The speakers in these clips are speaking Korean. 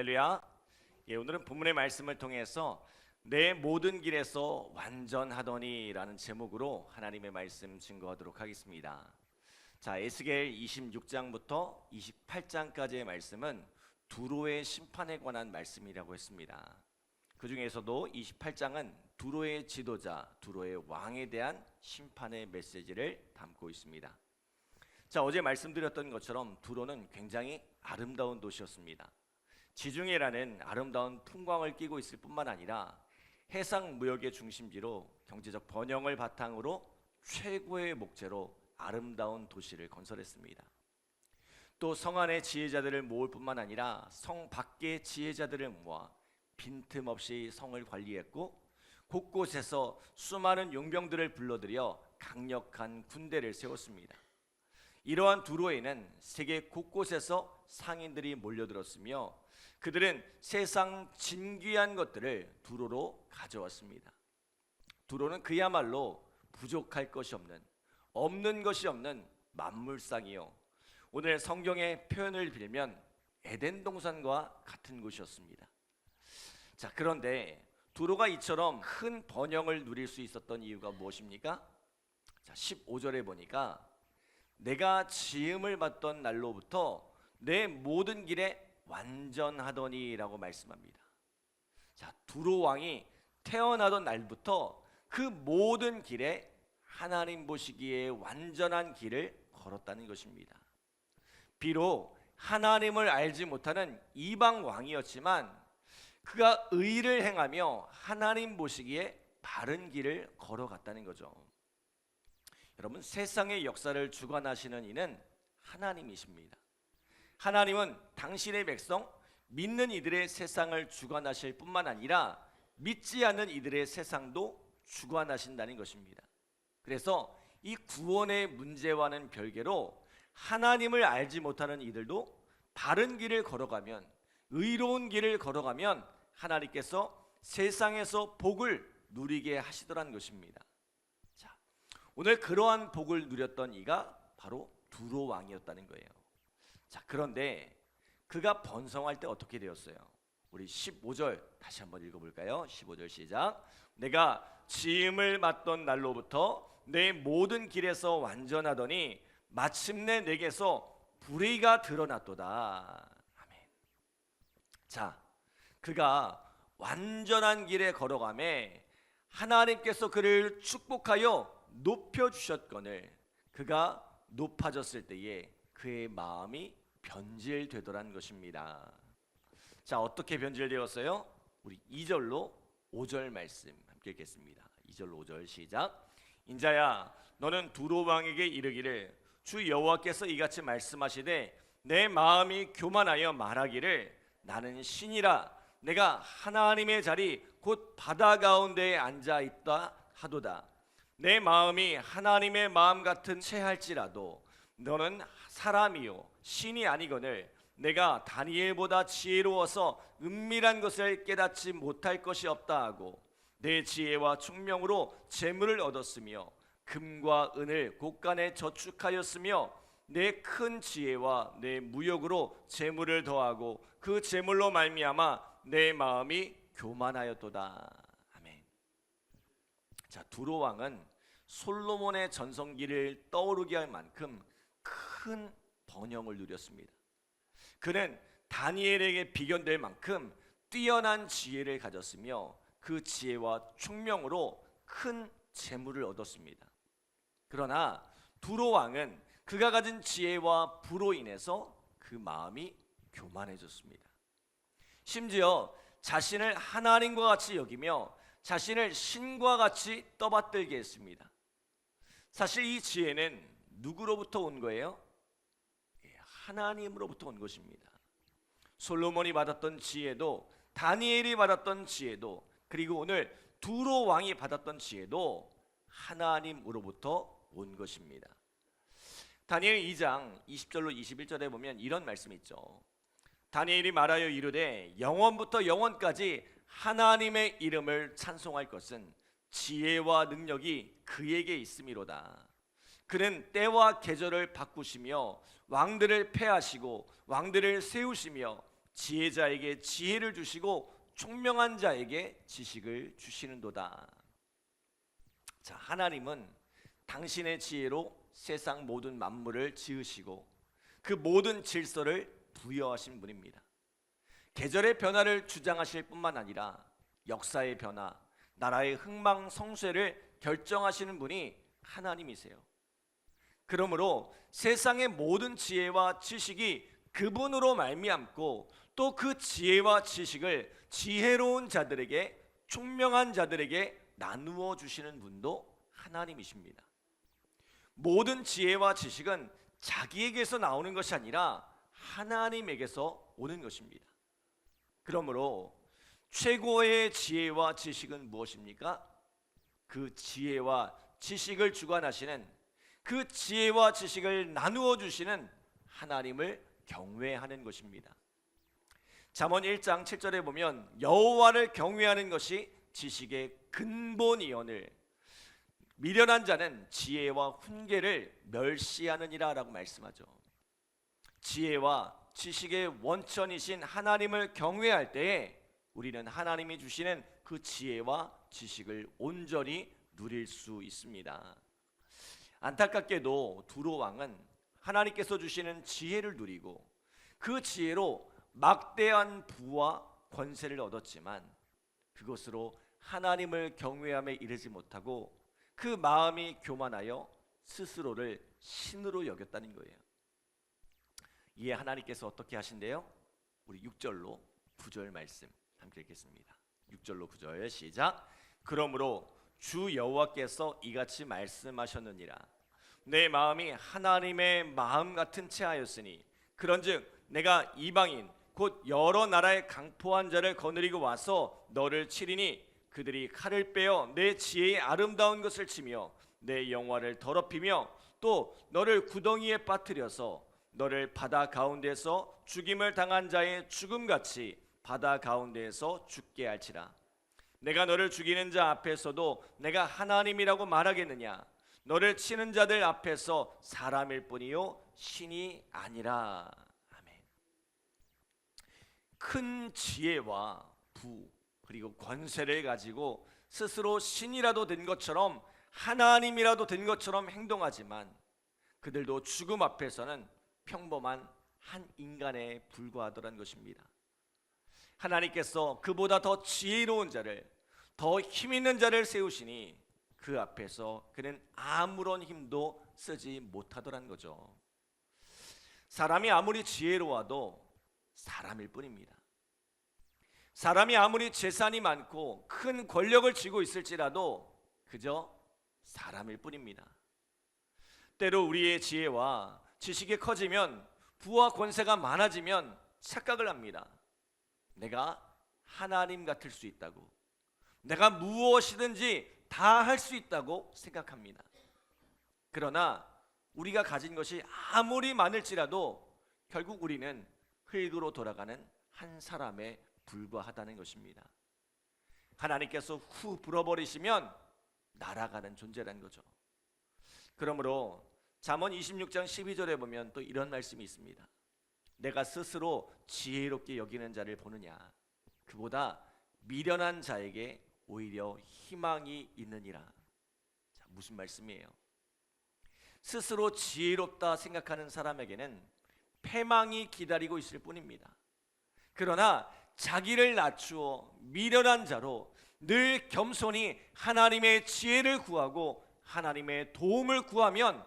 할렐루야. 오늘은 본문의 말씀을 통해서 내 모든 길에서 완전하더니 라는 제목으로 하나님의 말씀 증거하도록 하겠습니다. 자, 에스겔 26장부터 28장까지의 말씀은 두로의 심판에 관한 말씀이라고 했습니다. 그 중에서도 28장은 두로의 지도자, 두로의 왕에 대한 심판의 메시지를 담고 있습니다. 자, 어제 말씀드렸던 것처럼 두로는 굉장히 아름다운 도시였습니다. 지중해라는 아름다운 풍광을 끼고 있을 뿐만 아니라 해상 무역의 중심지로 경제적 번영을 바탕으로 최고의 목재로 아름다운 도시를 건설했습니다. 또 성 안의 지혜자들을 모을 뿐만 아니라 성 밖의 지혜자들을 모아 빈틈없이 성을 관리했고, 곳곳에서 수많은 용병들을 불러들여 강력한 군대를 세웠습니다. 이러한 두로에는 세계 곳곳에서 상인들이 몰려들었으며 그들은 세상 진귀한 것들을 두로로 가져왔습니다. 두로는 그야말로 부족할 것이 없는 것이 없는 만물상이요, 오늘 성경의 표현을 빌면 에덴 동산과 같은 곳이었습니다. 자, 그런데 두로가 이처럼 큰 번영을 누릴 수 있었던 이유가 무엇입니까? 자, 15절에 보니까 내가 지음을 받던 날로부터 내 모든 길에 완전하더니 라고 말씀합니다. 자, 두로 왕이 태어나던 날부터 그 모든 길에 하나님 보시기에 완전한 길을 걸었다는 것입니다. 비록 하나님을 알지 못하는 이방 왕이었지만 그가 의를 행하며 하나님 보시기에 바른 길을 걸어갔다는 거죠. 여러분, 세상의 역사를 주관하시는 이는 하나님이십니다. 하나님은 당신의 백성, 믿는 이들의 세상을 주관하실 뿐만 아니라 믿지 않는 이들의 세상도 주관하신다는 것입니다. 그래서 이 구원의 문제와는 별개로 하나님을 알지 못하는 이들도 바른 길을 걸어가면, 의로운 길을 걸어가면 하나님께서 세상에서 복을 누리게 하시더라는 것입니다. 자, 오늘 그러한 복을 누렸던 이가 바로 두로 왕이었다는 거예요. 자, 그런데 그가 번성할 때 어떻게 되었어요? 우리 15절 다시 한번 읽어볼까요? 15절 시작. 내가 지음을 받던 날로부터 내 모든 길에서 완전하더니 마침내 내게서 불의가 드러났도다. 아멘. 자, 그가 완전한 길에 걸어가매 하나님께서 그를 축복하여 높여주셨거늘 그가 높아졌을 때에 그의 마음이 변질되더란 것입니다. 자, 어떻게 변질되었어요? 우리 2절로 5절 말씀 함께 읽겠습니다. 2절로 5절 시작. 인자야, 너는 두로 왕에게 이르기를 주 여호와께서 이같이 말씀하시되 내 마음이 교만하여 말하기를 나는 신이라 내가 하나님의 자리 곧 바다 가운데에 앉아 있다 하도다. 내 마음이 하나님의 마음 같은 채할지라도 너는 사람이요 신이 아니거늘 내가 다니엘보다 지혜로워서 은밀한 것을 깨닫지 못할 것이 없다 하고 내 지혜와 총명으로 재물을 얻었으며 금과 은을 곳간에 저축하였으며 내 큰 지혜와 내 무역으로 재물을 더하고 그 재물로 말미암아 내 마음이 교만하였도다. 아멘. 자, 두로 왕은 솔로몬의 전성기를 떠오르게 할 만큼 큰 번영을 누렸습니다. 그는 다니엘에게 비견될 만큼 뛰어난 지혜를 가졌으며 그 지혜와 총명으로 큰 재물을 얻었습니다. 그러나 두로 왕은 그가 가진 지혜와 부로 인해서 그 마음이 교만해졌습니다. 심지어 자신을 하나님과 같이 여기며 자신을 신과 같이 떠받들게 했습니다. 사실 이 지혜는 누구로부터 온 거예요? 하나님으로부터 온 것입니다. 솔로몬이 받았던 지혜도, 다니엘이 받았던 지혜도, 그리고 오늘 두로 왕이 받았던 지혜도 하나님으로부터 온 것입니다. 다니엘 2장 20절로 21절에 보면 이런 말씀이 있죠. 다니엘이 말하여 이르되 영원부터 영원까지 하나님의 이름을 찬송할 것은 지혜와 능력이 그에게 있음이로다. 그는 때와 계절을 바꾸시며 왕들을 패하시고 왕들을 세우시며 지혜자에게 지혜를 주시고 총명한 자에게 지식을 주시는도다. 자, 하나님은 당신의 지혜로 세상 모든 만물을 지으시고 그 모든 질서를 부여하신 분입니다. 계절의 변화를 주장하실 뿐만 아니라 역사의 변화, 나라의 흥망성쇠를 결정하시는 분이 하나님이세요. 그러므로 세상의 모든 지혜와 지식이 그분으로 말미암고 또 그 지혜와 지식을 지혜로운 자들에게, 총명한 자들에게 나누어 주시는 분도 하나님이십니다. 모든 지혜와 지식은 자기에게서 나오는 것이 아니라 하나님에게서 오는 것입니다. 그러므로 최고의 지혜와 지식은 무엇입니까? 그 지혜와 지식을 주관하시는, 그 지혜와 지식을 나누어 주시는 하나님을 경외하는 것입니다. 잠언 1장 7절에 보면 여호와를 경외하는 것이 지식의 근본이오늘 미련한 자는 지혜와 훈계를 멸시하느니라 라고 말씀하죠. 지혜와 지식의 원천이신 하나님을 경외할 때에 우리는 하나님이 주시는 그 지혜와 지식을 온전히 누릴 수 있습니다. 안타깝게도 두로 왕은 하나님께서 주시는 지혜를 누리고 그 지혜로 막대한 부와 권세를 얻었지만 그것으로 하나님을 경외함에 이르지 못하고 그 마음이 교만하여 스스로를 신으로 여겼다는 거예요. 이에 하나님께서 어떻게 하신대요? 우리 6절로 9절 말씀 함께 읽겠습니다. 6절로 9절 시작. 그러므로 주 여호와께서 이같이 말씀하셨느니라. 내 마음이 하나님의 마음 같은 채 하였으니 그런즉 내가 이방인 곧 여러 나라의 강포한 자를 거느리고 와서 너를 치리니 그들이 칼을 빼어 내 지혜의 아름다운 것을 치며 내 영화를 더럽히며 또 너를 구덩이에 빠뜨려서 너를 바다 가운데서 죽임을 당한 자의 죽음같이 바다 가운데에서 죽게 할지라. 내가 너를 죽이는 자 앞에서도 내가 하나님이라고 말하겠느냐? 너를 치는 자들 앞에서 사람일 뿐이요 신이 아니라. 큰 지혜와 부 그리고 권세를 가지고 스스로 신이라도 된 것처럼 하나님이라도 된 것처럼 행동하지만 그들도 죽음 앞에서는 평범한 한 인간에 불과하더란 것입니다. 하나님께서 그보다 더 지혜로운 자를, 더 힘 있는 자를 세우시니 그 앞에서 그는 아무런 힘도 쓰지 못하더란 거죠. 사람이 아무리 지혜로워도 사람일 뿐입니다. 사람이 아무리 재산이 많고 큰 권력을 쥐고 있을지라도 그저 사람일 뿐입니다. 때로 우리의 지혜와 지식이 커지면, 부와 권세가 많아지면 착각을 합니다. 내가 하나님 같을 수 있다고, 내가 무엇이든지 다 할 수 있다고 생각합니다. 그러나 우리가 가진 것이 아무리 많을지라도 결국 우리는 흙으로 돌아가는 한 사람에 불과하다는 것입니다. 하나님께서 후 불어버리시면 날아가는 존재라는 거죠. 그러므로 잠언 26장 12절에 보면 또 이런 말씀이 있습니다. 내가 스스로 지혜롭게 여기는 자를 보느냐? 그보다 미련한 자에게 오히려 희망이 있느니라. 자, 무슨 말씀이에요? 스스로 지혜롭다 생각하는 사람에게는 패망이 기다리고 있을 뿐입니다. 그러나 자기를 낮추어 미련한 자로 늘 겸손히 하나님의 지혜를 구하고 하나님의 도움을 구하면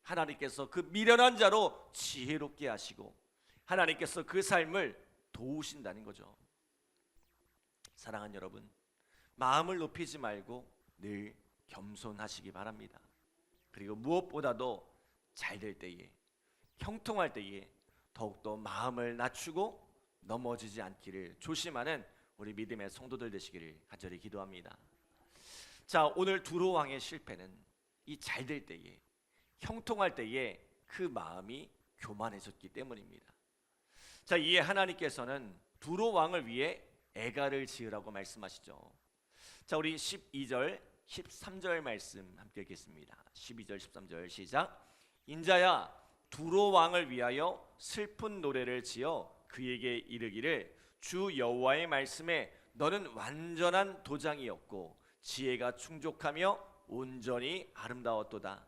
하나님께서 그 미련한 자로 지혜롭게 하시고 하나님께서 그 삶을 도우신다는 거죠. 사랑하는 여러분, 마음을 높이지 말고 늘 겸손하시기 바랍니다. 그리고 무엇보다도 잘 될 때에, 형통할 때에 더욱더 마음을 낮추고 넘어지지 않기를 조심하는 우리 믿음의 성도들 되시기를 간절히 기도합니다. 자, 오늘 두로 왕의 실패는 이 잘 될 때에, 형통할 때에 그 마음이 교만해졌기 때문입니다. 자, 이에 하나님께서는 두로 왕을 위해 애가를 지으라고 말씀하시죠. 자, 우리 12절 13절 말씀 함께 읽겠습니다. 12절 13절 시작. 인자야, 두로 왕을 위하여 슬픈 노래를 지어 그에게 이르기를 주 여호와의 말씀에 너는 완전한 도장이었고 지혜가 충족하며 온전히 아름다웠도다.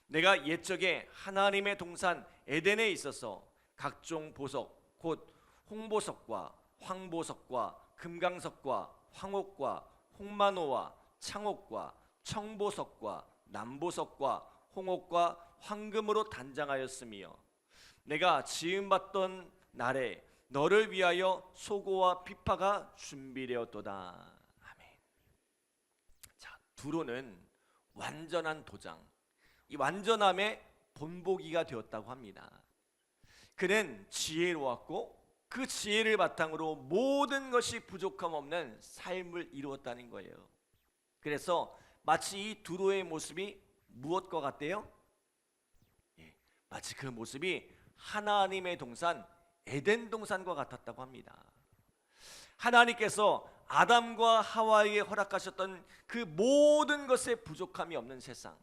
내가 옛적에 하나님의 동산 에덴에 있어서 각종 보석 곧 홍보석과 황보석과 금강석과 황옥과 홍만호와 창옥과 청보석과 남보석과 홍옥과 황금으로 단장하였으며 내가 지음받던 날에 너를 위하여 소고와 비파가 준비되었도다. 아멘. 자, 두로는 완전한 도장, 이 완전함의 본보기가 되었다고 합니다. 그는 지혜로웠고 그 지혜를 바탕으로 모든 것이 부족함 없는 삶을 이루었다는 거예요. 그래서 마치 이 두로의 모습이 무엇과 같대요? 마치 그 모습이 하나님의 동산 에덴 동산과 같았다고 합니다. 하나님께서 아담과 하와에게 허락하셨던 그 모든 것에 부족함이 없는 세상,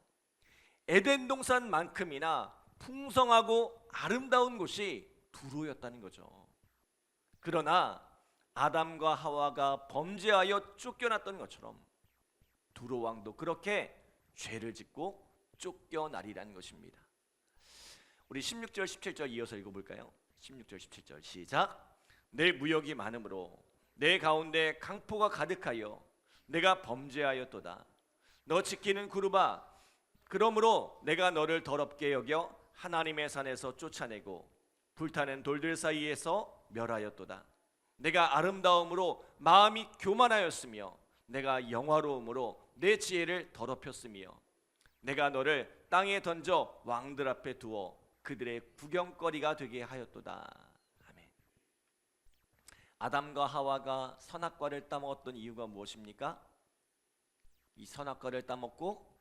에덴 동산만큼이나 풍성하고 아름다운 곳이 두로였다는 거죠. 그러나 아담과 하와가 범죄하여 쫓겨났던 것처럼 두로 왕도 그렇게 죄를 짓고 쫓겨나리라는 것입니다. 우리 16절 17절 이어서 읽어볼까요? 16절 17절 시작. 내 무역이 많으므로 내 가운데 강포가 가득하여 내가 범죄하였도다. 너 지키는 구루바, 그러므로 내가 너를 더럽게 여겨 하나님의 산에서 쫓아내고 불타는 돌들 사이에서 멸하였도다. 내가 아름다움으로 마음이 교만하였으며 내가 영화로움으로 내 지혜를 더럽혔으며 내가 너를 땅에 던져 왕들 앞에 두어 그들의 구경거리가 되게 하였도다. 아멘. 아담과 하와가 선악과를 따먹었던 이유가 무엇입니까? 이 선악과를 따먹고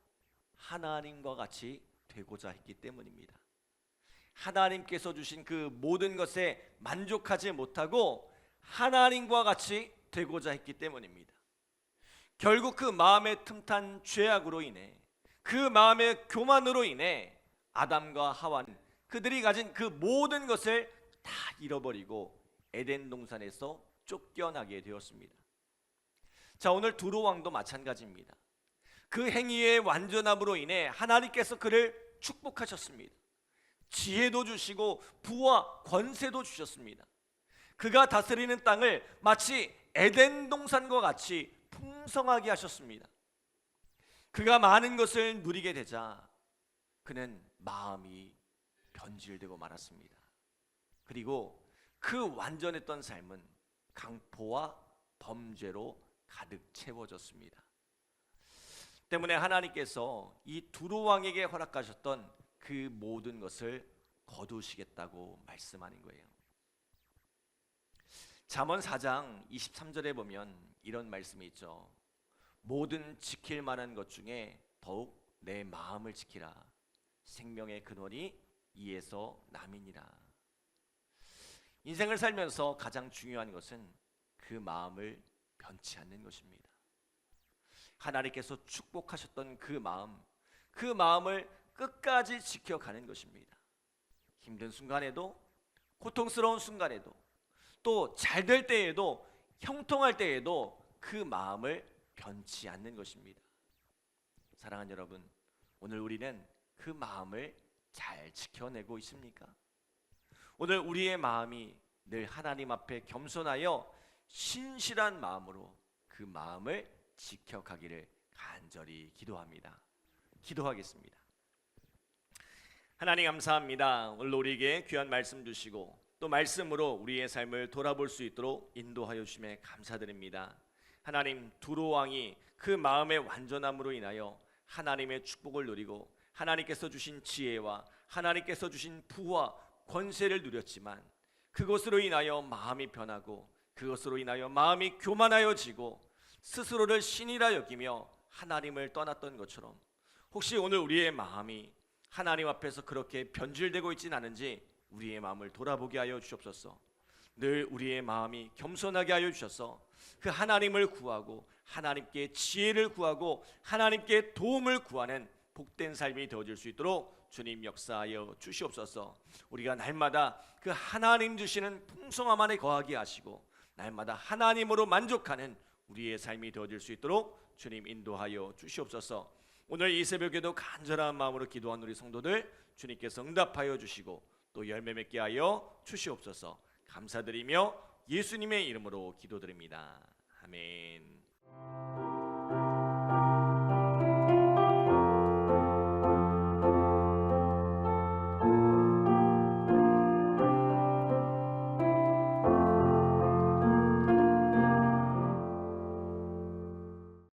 하나님과 같이 되고자 했기 때문입니다. 하나님께서 주신 그 모든 것에 만족하지 못하고 하나님과 같이 되고자 했기 때문입니다. 결국 그 마음의 틈탄 죄악으로 인해, 그 마음의 교만으로 인해 아담과 하와는 그들이 가진 그 모든 것을 다 잃어버리고 에덴 동산에서 쫓겨나게 되었습니다. 자, 오늘 두로 왕도 마찬가지입니다. 그 행위의 완전함으로 인해 하나님께서 그를 축복하셨습니다. 지혜도 주시고 부와 권세도 주셨습니다. 그가 다스리는 땅을 마치 에덴 동산과 같이 풍성하게 하셨습니다. 그가 많은 것을 누리게 되자 그는 마음이 변질되고 말았습니다. 그리고 그 완전했던 삶은 강포와 범죄로 가득 채워졌습니다. 때문에 하나님께서 이 두로 왕에게 허락하셨던 그 모든 것을 거두시겠다고 말씀하는 거예요. 잠언 4장 23절에 보면 이런 말씀이 있죠. 모든 지킬 만한 것 중에 더욱 내 마음을 지키라. 생명의 근원이 이에서 남이니라. 인생을 살면서 가장 중요한 것은 그 마음을 변치 않는 것입니다. 하나님께서 축복하셨던 그 마음을 끝까지 지켜가는 것입니다. 힘든 순간에도, 고통스러운 순간에도, 또 잘 될 때에도, 형통할 때에도 그 마음을 변치 않는 것입니다. 사랑하는 여러분, 오늘 우리는 그 마음을 잘 지켜내고 있습니까? 오늘 우리의 마음이 늘 하나님 앞에 겸손하여 신실한 마음으로 그 마음을 지켜가기를 간절히 기도합니다. 기도하겠습니다. 하나님 감사합니다. 오늘 우리에게 귀한 말씀 주시고 또 말씀으로 우리의 삶을 돌아볼 수 있도록 인도하여 주심에 감사드립니다. 하나님, 두로 왕이 그 마음의 완전함으로 인하여 하나님의 축복을 누리고 하나님께서 주신 지혜와 하나님께서 주신 부와 권세를 누렸지만 그것으로 인하여 마음이 변하고 그것으로 인하여 마음이 교만하여지고 스스로를 신이라 여기며 하나님을 떠났던 것처럼 혹시 오늘 우리의 마음이 하나님 앞에서 그렇게 변질되고 있진 않은지 우리의 마음을 돌아보게 하여 주옵소서. 늘 우리의 마음이 겸손하게 하여 주셔서 그 하나님을 구하고 하나님께 지혜를 구하고 하나님께 도움을 구하는 복된 삶이 되어질 수 있도록 주님 역사하여 주시옵소서. 우리가 날마다 그 하나님 주시는 풍성함 안에 거하게 하시고 날마다 하나님으로 만족하는 우리의 삶이 되어질 수 있도록 주님 인도하여 주시옵소서. 오늘 이 새벽에도 간절한 마음으로 기도한 우리 성도들 주님께서 응답하여 주시고 또 열매 맺게 하여 주시옵소서. 감사드리며 예수님의 이름으로 기도드립니다. 아멘.